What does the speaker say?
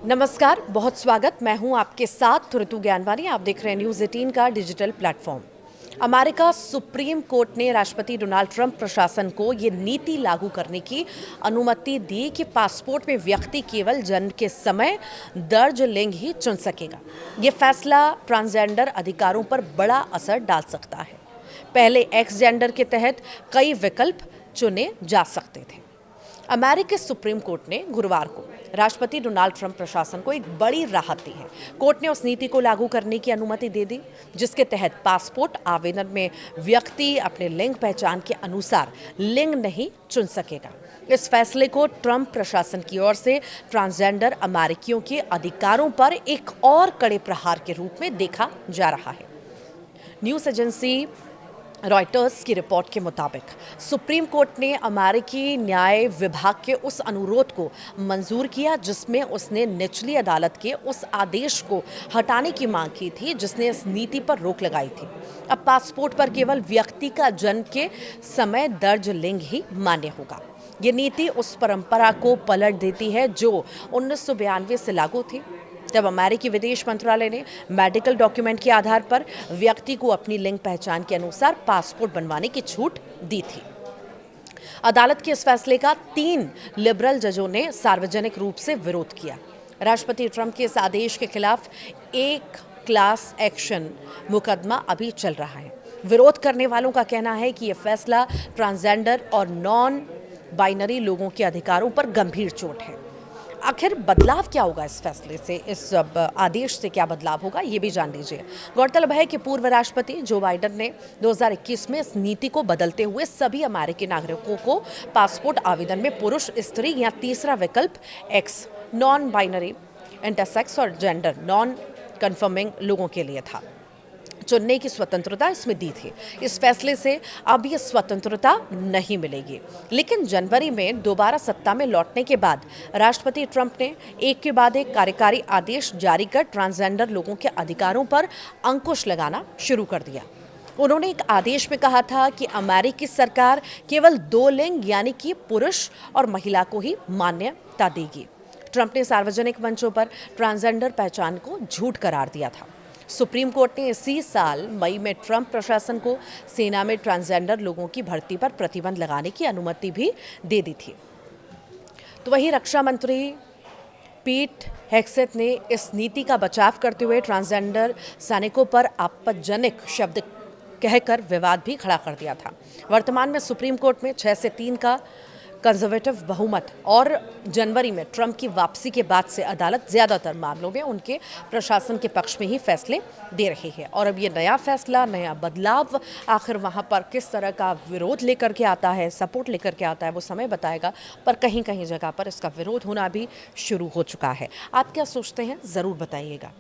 नमस्कार, बहुत स्वागत। मैं हूं आपके साथ ऋतु ज्ञानवानी। आप देख रहे हैं न्यूज़ 18 का digital platform. America supreme court ने राष्ट्रपति डोनाल्ड ट्रंप प्रशासन को ये नीति लागू करने की अनुमति दी कि पासपोर्ट में व्यक्ति केवल जन्म के समय दर्ज लिंग ही चुन सकेगा। ये फैसला ट्रांसजेंडर अधिकारों पर बड़ा असर डाल सकता है। पहले एक्स जेंडर के तहत कई विकल्प चुने जा सकते थे। अमेरिकी सुप्रीम कोर्ट ने गुरुवार को राष्ट्रपति डोनाल्ड ट्रंप प्रशासन को एक बड़ी राहत दी है। कोर्ट ने उस नीति को लागू करने की अनुमति दे दी जिसके तहत पासपोर्ट आवेदन में व्यक्ति अपने लिंग पहचान के अनुसार लिंग नहीं चुन सकेगा। इस फैसले को ट्रंप प्रशासन की ओर से ट्रांसजेंडर अमेरिकियों के अधिकारों पर एक और कड़े प्रहार के रूप में देखा जा रहा है। न्यूज़ एजेंसी रॉयटर्स की रिपोर्ट के मुताबिक सुप्रीम कोर्ट ने अमेरिकी न्याय विभाग के उस अनुरोध को मंजूर किया जिसमें उसने निचली अदालत के उस आदेश को हटाने की मांग की थी जिसने इस नीति पर रोक लगाई थी। अब पासपोर्ट पर केवल व्यक्ति का जन्म के समय दर्ज लिंग ही मान्य होगा। ये नीति उस परंपरा को पलट देती है जो 1992 से लागू थी। तब अमेरिकी विदेश मंत्रालय ने मेडिकल डॉक्यूमेंट के आधार पर व्यक्ति को अपनी लिंग पहचान के अनुसार पासपोर्ट बनवाने की छूट दी थी। अदालत के इस फैसले का 3 लिबरल जजों ने सार्वजनिक रूप से विरोध किया। राष्ट्रपति ट्रंप के इस आदेश के खिलाफ एक क्लास एक्शन मुकदमा अभी चल रहा है। विरोध करने वालों का कहना है कि यह फैसला ट्रांसजेंडर और नॉन बाइनरी लोगों के अधिकारों पर गंभीर चोट है। आखिर बदलाव क्या होगा इस फैसले से, इस आदेश से क्या बदलाव होगा, ये भी जान लीजिए। गौरतलब है कि पूर्व राष्ट्रपति जो बाइडेन ने 2021 में इस नीति को बदलते हुए सभी अमेरिकी नागरिकों को पासपोर्ट आवेदन में पुरुष, स्त्री या तीसरा विकल्प एक्स, नॉन बाइनरी, इंटरसेक्स और जेंडर नॉन कन्फर्मिंग लोगों के लिए था। चुनने की स्वतंत्रता इसमें दी थी। इस फैसले से अब ये स्वतंत्रता नहीं मिलेगी। लेकिन जनवरी में दोबारा सत्ता में लौटने के बाद राष्ट्रपति ट्रंप ने एक के बाद एक कार्यकारी आदेश जारी कर ट्रांसजेंडर लोगों के अधिकारों पर अंकुश लगाना शुरू कर दिया। उन्होंने एक आदेश में कहा था कि अमेरिकी सरकार केवल 2 लिंग यानी कि पुरुष और महिला को ही मान्यता देगी। ट्रंप ने सार्वजनिक मंचों पर ट्रांसजेंडर पहचान को झूठ करार दिया था। सुप्रीम कोर्ट ने इसी साल मई में ट्रंप प्रशासन को सेना में ट्रांसजेंडर लोगों की भर्ती पर प्रतिबंध लगाने की अनुमति भी दे दी थी। तो वहीं रक्षा मंत्री पीट हेग्सेथ ने इस नीति का बचाव करते हुए ट्रांसजेंडर सैनिकों पर आपत्तिजनक शब्द कहकर विवाद भी खड़ा कर दिया था। वर्तमान में सुप्रीम कोर्ट में 6 से 3 का कंजर्वेटिव बहुमत और जनवरी में ट्रंप की वापसी के बाद से अदालत ज्यादातर मामलों में उनके प्रशासन के पक्ष में ही फैसले दे रही है। और अब ये नया फैसला, नया बदलाव आखिर वहां पर किस तरह का विरोध लेकर के आता है, सपोर्ट लेकर के आता है, वो समय बताएगा। पर कहीं कहीं जगह पर इसका विरोध होना भी शुरू हो चुका है। आप क्या सोचते हैं, ज़रूर बताइएगा।